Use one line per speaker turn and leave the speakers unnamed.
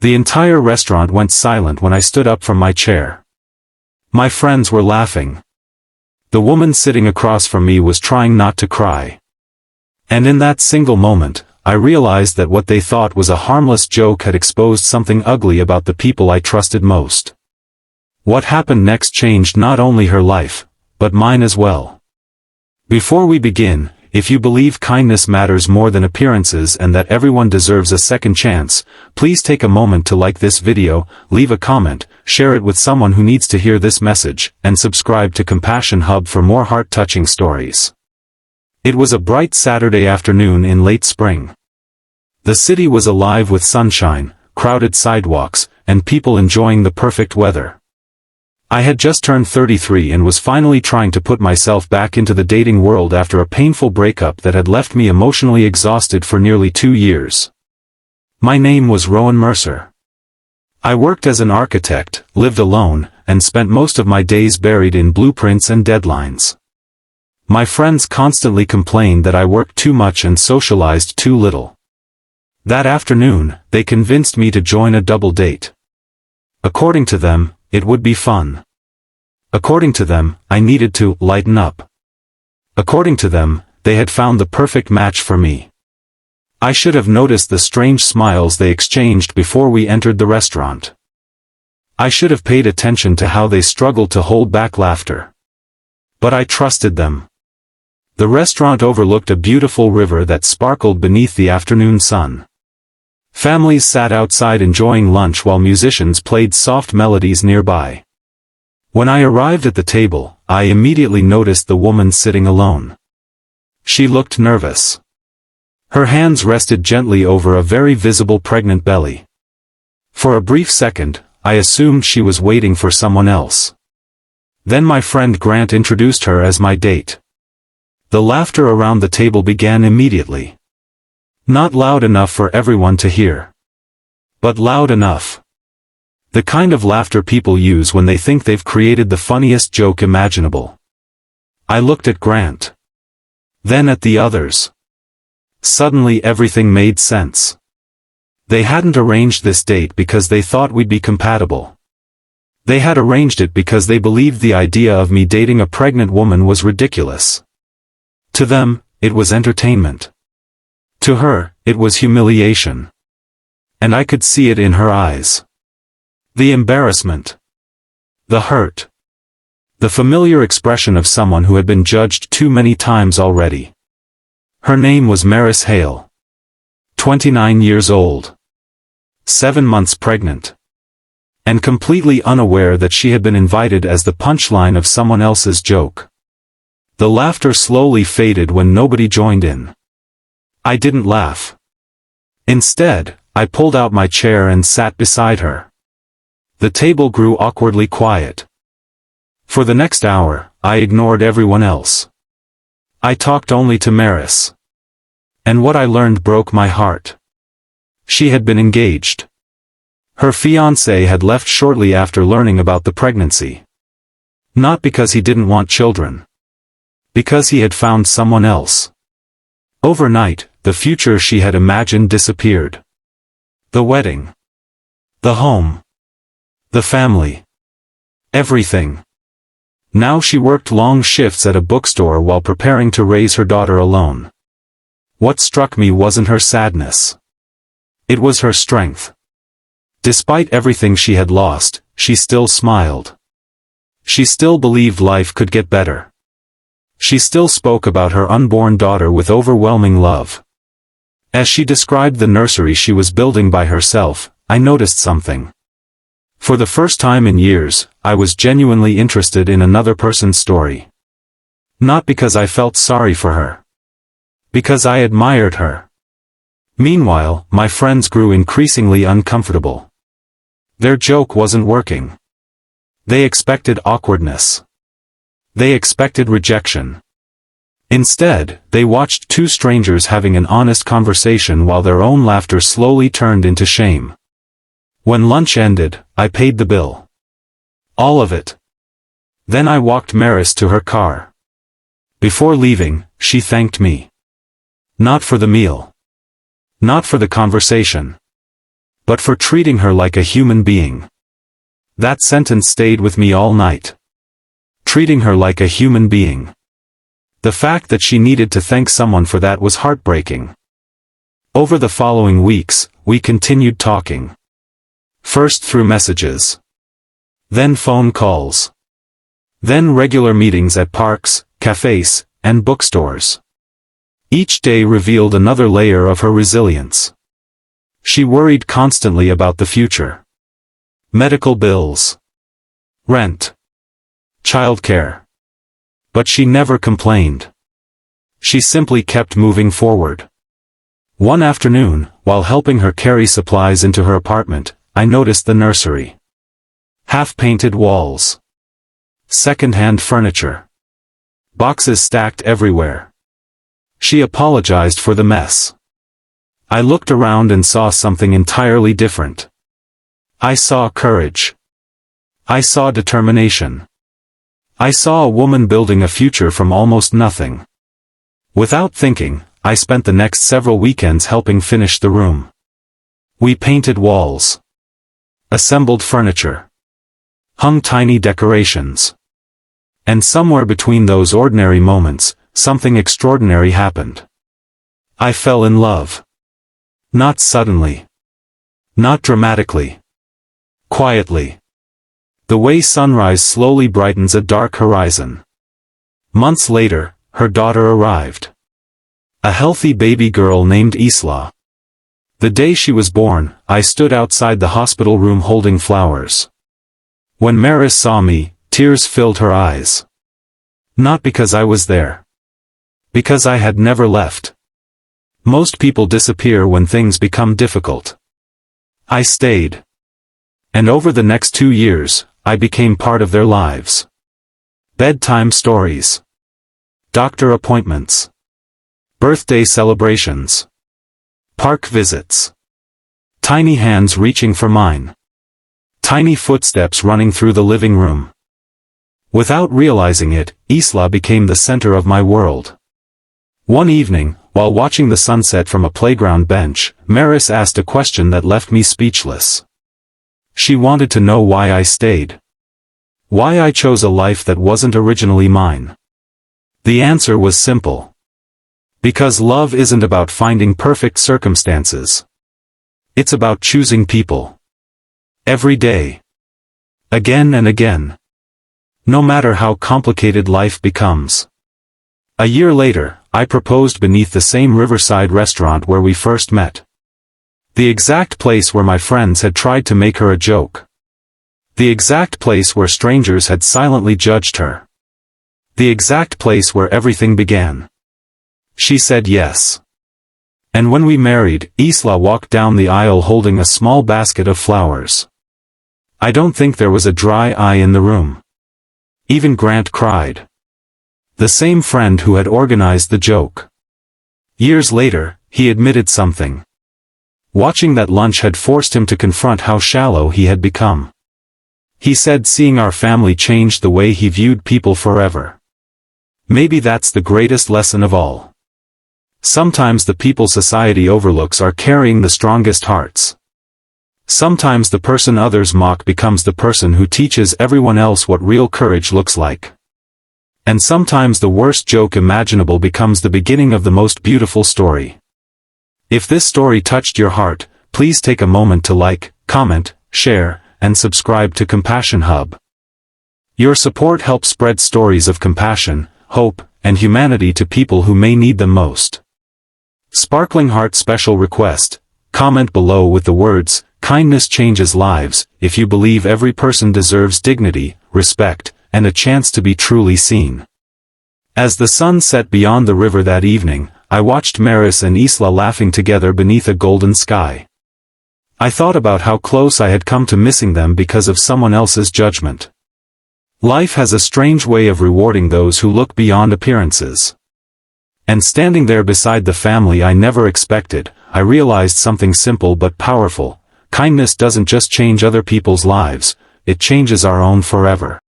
The entire restaurant went silent when I stood up from my chair. My friends were laughing. The woman sitting across from me was trying not to cry. And in that single moment, I realized that what they thought was a harmless joke had exposed something ugly about the people I trusted most. What happened next changed not only her life, but mine as well. Before we begin, if you believe kindness matters more than appearances and that everyone deserves a second chance, please take a moment to like this video, leave a comment, share it with someone who needs to hear this message, and subscribe to Compassion Hub for more heart-touching stories. It was a bright Saturday afternoon in late spring. The city was alive with sunshine, crowded sidewalks, and people enjoying the perfect weather. I had just turned 33 and was finally trying to put myself back into the dating world after a painful breakup that had left me emotionally exhausted for nearly 2 years. My name was Rowan Mercer. I worked as an architect, lived alone, and spent most of my days buried in blueprints and deadlines. My friends constantly complained that I worked too much and socialized too little. That afternoon, they convinced me to join a double date. According to them, it would be fun. According to them, I needed to lighten up. According to them, they had found the perfect match for me. I should have noticed the strange smiles they exchanged before we entered the restaurant. I should have paid attention to how they struggled to hold back laughter. But I trusted them. The restaurant overlooked a beautiful river that sparkled beneath the afternoon sun. Families sat outside enjoying lunch while musicians played soft melodies nearby. When I arrived at the table, I immediately noticed the woman sitting alone. She looked nervous. Her hands rested gently over a very visible pregnant belly. For a brief second, I assumed she was waiting for someone else. Then my friend Grant introduced her as my date. The laughter around the table began immediately. Not loud enough for everyone to hear. But loud enough. The kind of laughter people use when they think they've created the funniest joke imaginable. I looked at Grant. Then at the others. Suddenly everything made sense. They hadn't arranged this date because they thought we'd be compatible. They had arranged it because they believed the idea of me dating a pregnant woman was ridiculous. To them, it was entertainment. To her, it was humiliation. And I could see it in her eyes. The embarrassment. The hurt. The familiar expression of someone who had been judged too many times already. Her name was Maris Hale. 29 years old. 7 months pregnant. And completely unaware that she had been invited as the punchline of someone else's joke. The laughter slowly faded when nobody joined in. I didn't laugh. Instead, I pulled out my chair and sat beside her. The table grew awkwardly quiet. For the next hour, I ignored everyone else. I talked only to Maris. And what I learned broke my heart. She had been engaged. Her fiancé had left shortly after learning about the pregnancy. Not because he didn't want children. Because he had found someone else. Overnight, the future she had imagined disappeared. The wedding. The home. The family. Everything. Now she worked long shifts at a bookstore while preparing to raise her daughter alone. What struck me wasn't her sadness. It was her strength. Despite everything she had lost, she still smiled. She still believed life could get better. She still spoke about her unborn daughter with overwhelming love. As she described the nursery she was building by herself, I noticed something. For the first time in years, I was genuinely interested in another person's story. Not because I felt sorry for her. Because I admired her. Meanwhile, my friends grew increasingly uncomfortable. Their joke wasn't working. They expected awkwardness. They expected rejection. Instead, they watched two strangers having an honest conversation while their own laughter slowly turned into shame. When lunch ended, I paid the bill. All of it. Then I walked Maris to her car. Before leaving, she thanked me. Not for the meal. Not for the conversation. but for treating her like a human being. That sentence stayed with me all night. Treating her like a human being. The fact that she needed to thank someone for that was heartbreaking. Over the following weeks, we continued talking. First through messages. Then phone calls. Then regular meetings at parks, cafes, and bookstores. Each day revealed another layer of her resilience. She worried constantly about the future. Medical bills. Rent. Childcare. But she never complained. She simply kept moving forward. One afternoon, while helping her carry supplies into her apartment, I noticed the nursery. Half-painted walls. Second-hand furniture. Boxes stacked everywhere. She apologized for the mess. I looked around and saw something entirely different. I saw courage. I saw determination. I saw a woman building a future from almost nothing. Without thinking, I spent the next several weekends helping finish the room. We painted walls. Assembled furniture. Hung tiny decorations. And somewhere between those ordinary moments, something extraordinary happened. I fell in love. Not suddenly. Not dramatically. Quietly. The way sunrise slowly brightens a dark horizon. Months later, her daughter arrived. A healthy baby girl named Isla. The day she was born, I stood outside the hospital room holding flowers. When Maris saw me, tears filled her eyes. Not because I was there. Because I had never left. Most people disappear when things become difficult. I stayed. And over the next 2 years, I became part of their lives. Bedtime stories. Doctor appointments. Birthday celebrations. Park visits. Tiny hands reaching for mine. Tiny footsteps running through the living room. Without realizing it, Isla became the center of my world. One evening, while watching the sunset from a playground bench, Maris asked a question that left me speechless. She wanted to know why I stayed. Why I chose a life that wasn't originally mine. The answer was simple. Because love isn't about finding perfect circumstances. It's about choosing people. Every day. Again and again. No matter how complicated life becomes. A year later, I proposed beneath the same riverside restaurant where we first met. The exact place where my friends had tried to make her a joke. The exact place where strangers had silently judged her. The exact place where everything began. She said yes. And when we married, Isla walked down the aisle holding a small basket of flowers. I don't think there was a dry eye in the room. Even Grant cried. The same friend who had organized the joke. Years later, he admitted something. Watching that lunch had forced him to confront how shallow he had become. He said seeing our family changed the way he viewed people forever. Maybe that's the greatest lesson of all. Sometimes the people society overlooks are carrying the strongest hearts. Sometimes the person others mock becomes the person who teaches everyone else what real courage looks like. And sometimes the worst joke imaginable becomes the beginning of the most beautiful story. If this story touched your heart, please take a moment to like, comment, share, and subscribe to Compassion Hub. Your support helps spread stories of compassion, hope, and humanity to people who may need them most. Sparkling Heart special request, comment below with the words, "Kindness changes lives," if you believe every person deserves dignity, respect, and a chance to be truly seen. As the sun set beyond the river that evening, I watched Maris and Isla laughing together beneath a golden sky. I thought about how close I had come to missing them because of someone else's judgment. Life has a strange way of rewarding those who look beyond appearances. And standing there beside the family I never expected, I realized something simple but powerful. Kindness doesn't just change other people's lives, it changes our own forever.